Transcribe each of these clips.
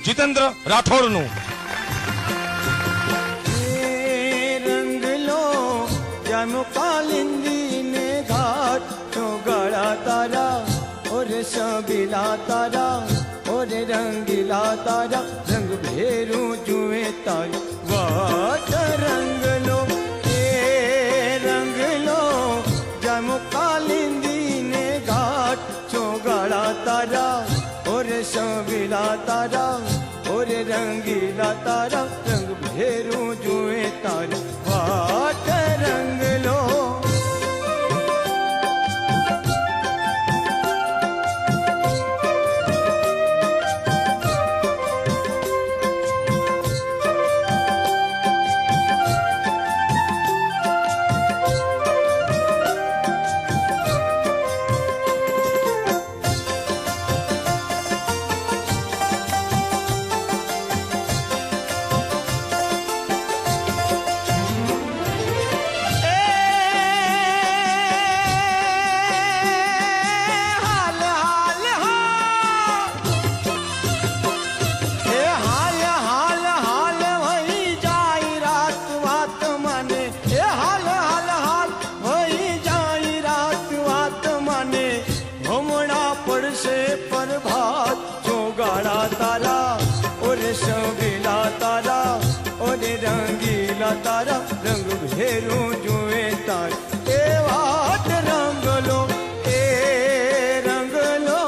જીતેન્દ્ર રાઠોડનું. रंग लो जानो कालिंदी ने घाट तो गड़ा तारा और सबीला तारा और रंगीला तारा रंग भेरू जुए तारी वाट रंग लो ए रंग लो जानो कालिंदी ने घाट तो गड़ा तारा और सबीला तारा और रंगीला तारा रंग भेरू जुए तारी वाट रंग लो. तारा रंग भेरू जुए तार ए वाट रंग लो ए रंग लो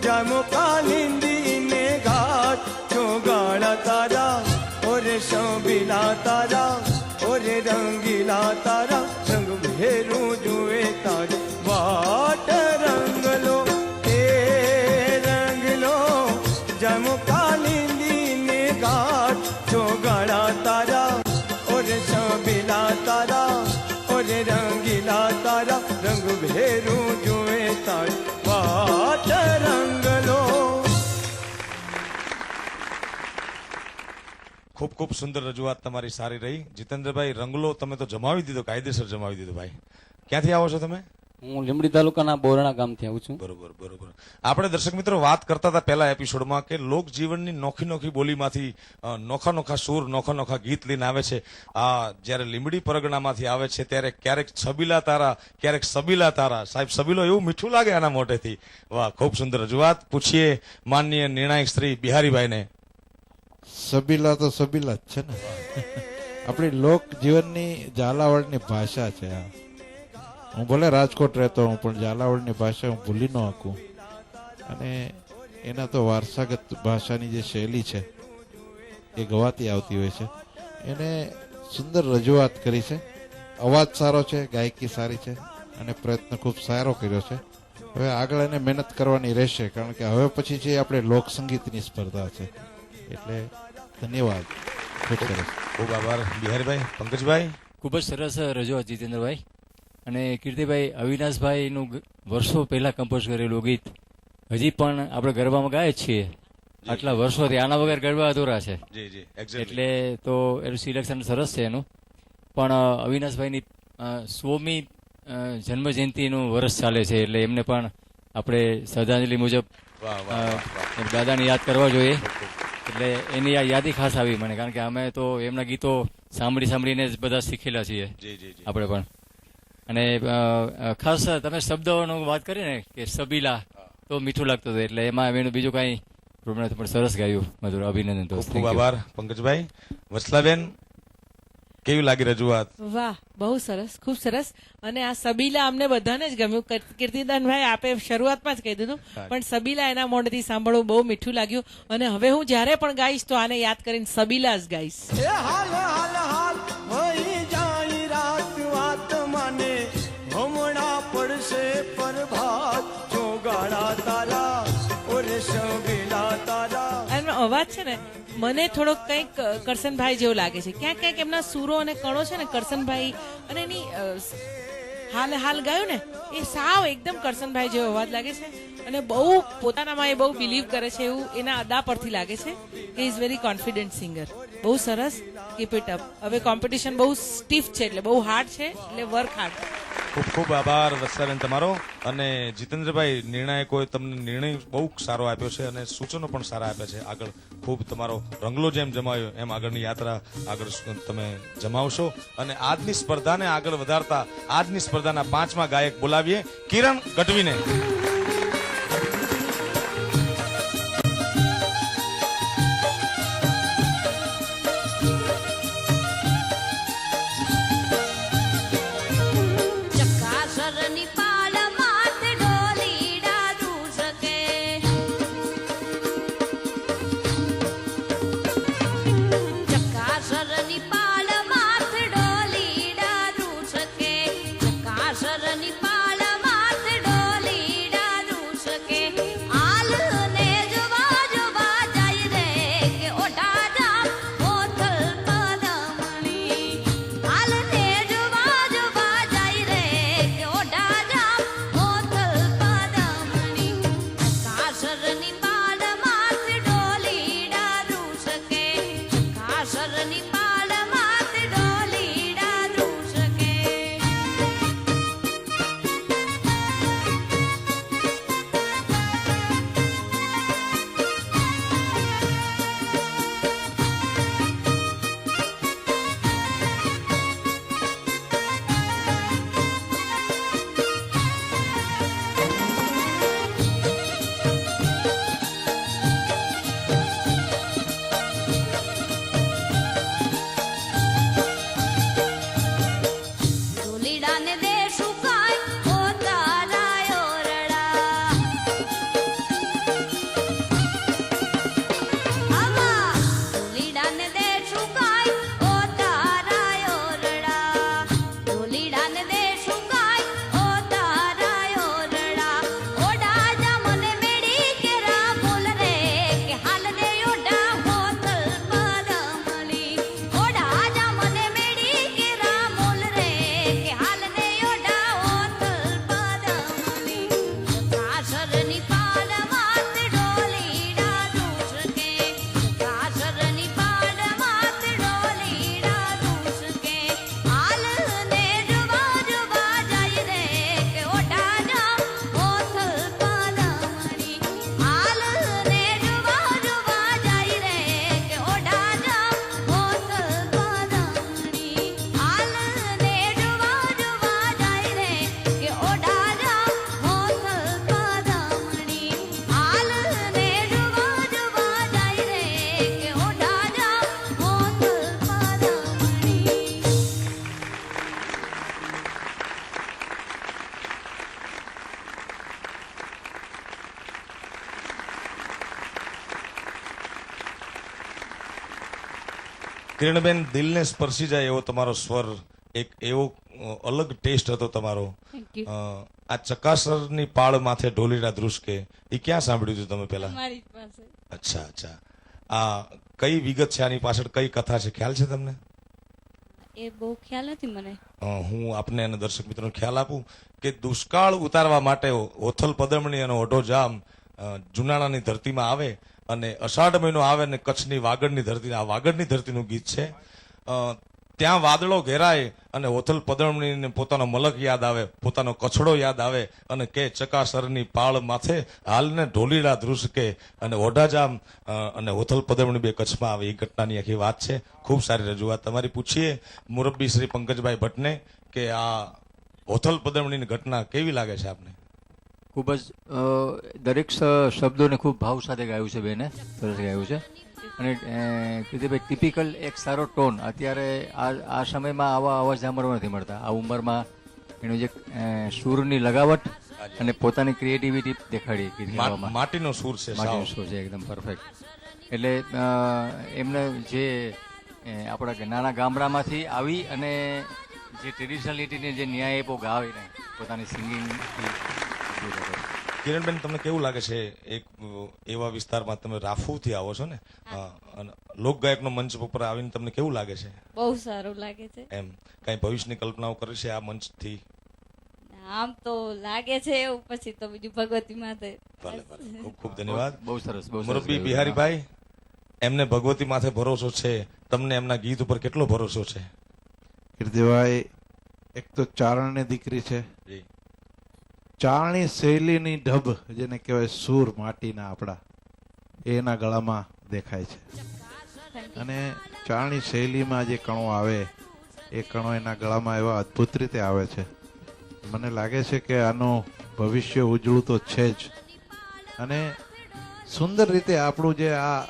जामो कालिंदी ने घाट जो गाड़ा तारा और शोभिला तारा और रंगीला तारा रंग भेरू जुए तार वाट रंग लो ए रंग लो जामो कालिंदी ने घाट जो गाड़ा तारा शोभिला तारा और रंगीला तारा रंग भेरू जुए तार वाट रंग लो. ખૂબ ખૂબ સુંદર રજૂઆત તમારી સારી રહી. જીતેન્દ્રભાઈ, રંગલો તમે તો જમાવી દીધો, કાયદેસર જમાવી દીધો. ભાઈ, ક્યાંથી આવો છો તમે? હું લીંબડી તાલુકાના બોરણા ગામથી આવું છું. બરોબર બરોબર. આપણે દર્શક મિત્રો વાત કરતા હતા પહેલા એપિસોડમાં કે લોક જીવનની નોખી નોખી બોલીમાંથી નોખા નોખા સૂર, નોખા નોખા ગીત લઈને આવે છે. આ જયારે લીંબડી પરગણામાંથી આવે છે ત્યારે ક્યારેક છબીલા તારા, ક્યારેક સબીલા તારા. સાહેબ, સબીલો એવું મીઠું લાગે આના મોઢેથી. વાહ, ખૂબ સુંદર રજૂઆત. પૂછીએ માનનીય નિર્ણાયક શ્રી બિહારીભાઈને. સબીલા તો સબીલા જ છે ને. આપણી લોક જીવનની ઝાલાવાડની ભાષા છે આ. હું ભલે રાજકોટ રહેતો હું, પણ ઝાલાવાડની ભાષા હું ભૂલી ન શકું. અને એના તો વારસાગત ભાષાની જે શૈલી છે એ ગવાતી આવતી હોય છે. એને સુંદર રજૂઆત કરી છે. અવાજ સારો છે, ગાયકી સારી છે અને પ્રયત્ન ખૂબ સારો કર્યો છે. હવે આગળ એને મહેનત કરવાની રહેશે, કારણ કે હવે પછી છે આપણે લોકસંગીતની સ્પર્ધા છે. એટલે ધન્યવાદ. ખૂબ સરસ. ખૂબ આભાર બિહારીભાઈ. પંકજભાઈ, ખૂબ જ સરસ રજૂઆત જીતેન્દ્રભાઈ. અને કીર્તિભાઈ, અવિનાશભાઈનું વર્ષો પહેલા કમ્પોઝ કરેલું ગીત હજી પણ આપણે ગરબામાં ગાય જ છીએ આટલા વર્ષોથી. આના વગર ગરબા અધૂરા છે. એટલે તો એનું સિલેક્શન સરસ છે એનું. પણ અવિનાશભાઈની 100મી જન્મ જયંતિનું વર્ષ ચાલે છે, એટલે એમને પણ આપણે શ્રદ્ધાંજલિ મુજબ દાદાને યાદ કરવા જોઈએ. એટલે એની આ યાદી ખાસ આવી મને, કારણ કે અમે તો એમના ગીતો સાંભળીને જ બધા શીખેલા છીએ આપણે પણ. અને ખાસ તમે શબ્દોનો વાત કરી ને કે સબીલા, તો મીઠું લાગતું હતું, એટલે એમાં એનું બીજું કઈ પ્રોબ્લેમ નથી, પણ સરસ ગાયું. મધુર, અભિનંદન. તો ખૂબ આભાર પંકજભાઈ. વત્સલાબેન, કેવી લાગી રજૂઆત? વાહ, બહુ સરસ, ખૂબ સરસ. અને આ સબીલા અમને બધાને જ ગમ્યું. કીર્તિદાનભાઈ, આપે શરૂઆતમાં જ કહી દીધું, પણ સબીલા એના મોઢેથી સાંભળવું બહુ મીઠું લાગ્યું. અને હવે હું જયારે પણ ગાઈશ તો આને યાદ કરીને સબીલા જ ગાઈશ. હાલ હાલ હાલ વહી જાય રાત વાત માને હમણાં પડશે પ્રભાત જો ગાડા તારા ઓર સબીલા તારા. એનો અવાજ છે ને મને થોડોક કંઈક કરસનભાઈ જેવો લાગે છે. ક્યાંક ક્યાંક એમના સૂરો અને કણો છે ને કરસનભાઈ, અને એની હાલ હાલ ગાયું ને એ સાવ એકદમ કરસનભાઈ જેવો અવાજ લાગે છે. અને બહુ પોતાનામાં એ બહુ બિલીવ કરે છે એવું એના અદા પરથી લાગે છે. Is very confident singer. બહુ સરસ, કીપ ઇટ અપ. હવે કોમ્પિટિશન બહુ સ્ટીફ છે, એટલે બહુ હાર્ડ છે, એટલે વર્ક હાર્ડ. ખૂબ ખૂબ આભાર વત્સલાબેન તમારો. અને જીતેન્દ્રભાઈ, નિર્ણાયકોએ તમને નિર્ણય બહુ સારો આપ્યો છે અને સૂચનો પણ સારા આપ્યા છે. આગળ ખૂબ તમારો રંગલો જેમ જમાયો એમ આગળની યાત્રા આગળ તમે જમાવશો. અને આજની સ્પર્ધાને આગળ વધારતા આજની સ્પર્ધાના 5મા ગાયક બોલાવીએ કિરણ ગઢવીને. ચકાસરની પાળ માથે ઢોલીડા ધ્રુસકે. ચકાસરની પાળ માથે ઢોલીડા ધ્રુસકે. ચકાસરની પાળ માથે ઢોલીડા ધ્રુસકે. આલ ને જોવા જોવા જાય રે કે ઓઢા જામ ઓથલ પદમણી. આલ ને જોવા જોવા જાય રે કે ઓઢા જામ ઓથલ પદમણી. ચકાસરની પાળ માથે ઢોલીડા ધ્રુસકે. ચકાસરની પાળ માથે ઢોલીડા ધ્રુસકે. ઢોલીડાને દે સુકાય ઓ તારા ઓરડા. આમાં ઢોલીડાને દે સુકાય ઓ તારા ઓરડા. ઢોલીડાને દે સુકાય ઓ તારા ઓરડા. ઓઢા જા મને મેળી કેરા બોલ રે કે હાલ દે ઓઢા હોતલ પદમણી. ઓઢા જા મને મેળી કેરા બોલ રે કે હાલ દે ઓઢા હોતલ પદમણી. ચકાસરની પાળ માથે ઢોલીડા ધ્રુસકે. ચકાસરની પાળ માથે ઢોલીડા ધ્રુસકે. હાલ ને જોવા જોવા જાય રે કે ઓઢા જામ ઓથલ પદમણી. હાલ ને જોવા જોવા જાય રે કે ઓઢા જામ ઓથલ પદમણી. હાલ ને જોવા જોવા જાય રે કે ઓઢા જામ ઓથલ પદમણી. હાલ ને જોવા જોવા જાય રે કે ઓઢા જામ ઓથલ પદમણી. કિરણબેન, દિલને સ્પર્શી જાય એવો તમારો સ્વર, એક એવો અલગ ટેસ્ટ હતો તમારો. આ ચકાસરની પાળ માથે ઢોલીડા ધ્રુસકે એ ક્યાં સાંભળ્યું હતું તમે પેલા? મારી પાસે અચ્છા અચ્છા. આ કઈ વિગત છે આની પાછળ, કઈ કથા છે, ખ્યાલ છે તમને? એ બહુ ખ્યાલ નથી મને. હું આપને અને દર્શક મિત્રોને ખ્યાલ આપું કે દુષ્કાળ ઉતારવા માટે ઓથલ પદમણી અને ઓઢો જામ જુનાણાની ધરતીમાં આવે અને અષાઢ મહિનો આવે ને કચ્છની વાગડની ધરતી, આ વાગડની ધરતીનું ગીત છે. ત્યાં વાદળો ઘેરાય અને ઓથલ પદમણીને પોતાનો મલક યાદ આવે, પોતાનો કછડો યાદ આવે અને કે ચકાસરની પાળ માથે હાલને ઢોલીડા ધ્રુસકે અને ઓઢાજામ અને ઓથલ પદમણી બે કચ્છમાં આવે. એ ઘટનાની આખી વાત છે. ખૂબ સારી રજૂઆત તમારી. પૂછીએ મુરબ્બી શ્રી પંકજભાઈ ભટ્ટને કે આ ઓથલ પદમણીની ઘટના કેવી લાગે છે આપને? ખૂબ જ દરેક શબ્દોને ખૂબ ભાવ સાથે ગાયું છે બેને, સરસ ગાયું છે. અને કીર્તિભાઈ, ટિપિકલ એક સારો ટોન. અત્યારે આ સમયમાં આવા અવાજ સાંભળવા નથી મળતા. આ ઉંમરમાં એનું જે સૂરની લગાવટ અને પોતાની ક્રિએટિવિટી દેખાડી ગીત ગાવામાં. માટીનો સૂર છે, માટીનો સૂર છે, એકદમ પરફેક્ટ. એટલે એમને જે આપણા નાના ગામડામાંથી આવી અને જે ટ્રેડિશનાલિટીને જે ન્યાય આપ્યો ગાવીને પોતાની સિંગિંગ. કિરણબેન, તમને કેવું લાગે છે? એક એવા વિસ્તારમાં તમે રાફુથી આવો છો ને, લોકગાયકનો મંચ ઉપર આવીને તમને કેવું લાગે છે? બહુ સારું લાગે છે. એમ કઈ ભવિષ્યની કલ્પનાઓ કરી છે આ મંચથી? આમ તો લાગે છે એવું, પછી તો બીજું ભગવતી માથે. ભલે ભલે, ખૂબ ખૂબ ધન્યવાદ. બહુ સરસ, બહુ સરસ. મુરબ્બી બિહારીભાઈ, એમને ભગવતી માથે ભરોસો છે, તમને એમના ગીત ઉપર કેટલો ભરોસો છે? કીર્તિભાઈ, એક તો ચારણની દીકરી છે, જી ચારણી શૈલીની ઢબ જેને કહેવાય સૂર માટીના આપણા એ એના ગળામાં દેખાય છે. અને ચારણી શૈલીમાં જે કણો આવે એ કણો એના ગળામાં એવા અદ્ભુત રીતે આવે છે. મને લાગે છે કે આનું ભવિષ્ય ઉજળું તો છે જ. અને સુંદર રીતે આપણું જે આ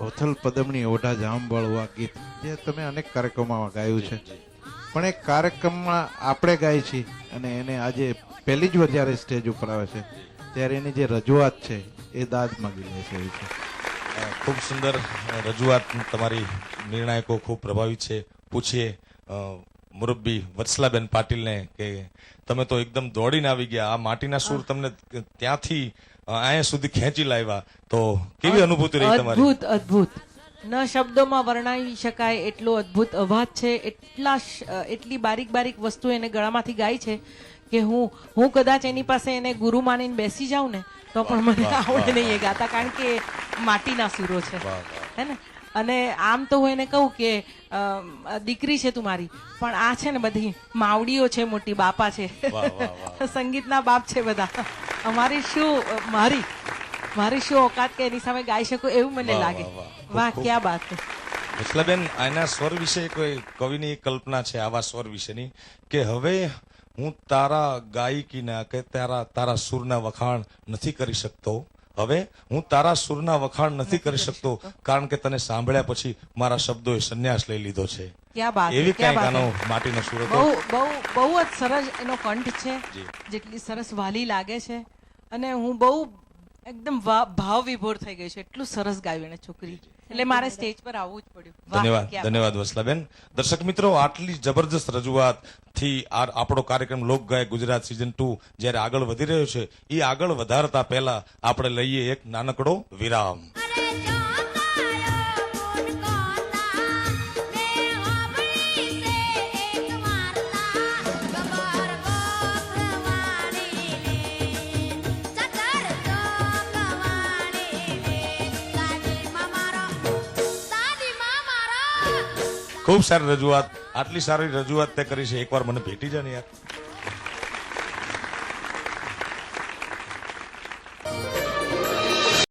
ઓથલ પદમની ઓઢા જામવાળું આ ગીત જે તમે અનેક કાર્યક્રમોમાં ગાયું છે, પણ એ કાર્યક્રમમાં આપણે ગાય છીએ અને એને આજે પહેલી જ વાર જ્યારે સ્ટેજ ઉપર આવે છે ત્યારે એની જે રજૂઆત છે એ દાદ માગી લે છે એવી છે. ખૂબ સુંદર રજૂઆત તમારી. નિર્ણાયકો ખૂબ પ્રભાવિત છે. પૂછીએ મુરબ્બી વત્સલાબેન પાટીલને કે તમે તો એકદમ દોડીને આવી ગયા, આ માટીના સૂર તમને ત્યાંથી અહીંયા સુધી ખેંચી લાવ્યા, તો કેવી અનુભૂતિ રહી તમારી? અદ્ભુત અદ્ભુત, ન શબ્દોમાં વર્ણવી શકાય એટલો અદ્ભુત અવાજ છે. એટલી બારીક બારીક વસ્તુ એને ગળામાંથી ગાય છે કે હું કદાચ એની પાસે એને ગુરુ માનીને બેસી જાઉં ને તો પણ મને આવડે નહીં એ ગાતા, કારણ કે માટીના સૂરો છે, હે ને. અને આમ તો હું એને કહું કે દીકરી છે તું મારી, પણ આ છે ને બધી માવડીઓ છે, મોટી બાપા છે, સંગીતના બાપ છે બધા. અમારી શું મારી શું ઓકાત કે એની સામે ગાઈ શકું એવું મને લાગે. વાહ, ક્યાં બાત છે. વત્સલાબેન, આના સ્વર વિશે કોઈ કવિની કલ્પના છે આવા સ્વર વિશેની કે હવે હું તારા ગાયકીના કે તારા સૂરના વખાણ નથી કરી શકતો, હવે હું તારા સૂરના વખાણ નથી કરી શકતો કારણ કે તને સાંભળ્યા પછી મારા શબ્દોએ સંન્યાસ લઈ લીધો છે. ક્યાં બાત, એવી ક્યાં કઈ બાત. ગાનો માટીનો સૂર હતો. બહુ જ સરસ એનો કંઠ છે, જેટલી સરસ વાલી લાગે છે. અને હું બહુ એકદમ ભાવ વિભોર થઈ ગઈ છું, એટલું સરસ ગાયું એને છોકરી, એટલે મારે સ્ટેજ પર આવવું જ પડ્યું. વાહ, ધન્યવાદ, ક્યાં ધન્યવાદ વત્સલાબેન. દર્શક મિત્રો, આટલી જબરજસ્ત રજૂઆત થી આપણો કાર્યક્રમ લોકગાયક ગુજરાત સિઝન 2 જ્યારે આગળ વધી રહ્યો છે, એ આગળ વધારતા પહેલા આપણે લઈએ એક નાનકડો વિરામ. ખૂબ સારી રજૂઆત, આટલી સારી રજૂઆત તે કરી છે, એકવાર મને ભેટી જા ને યાર.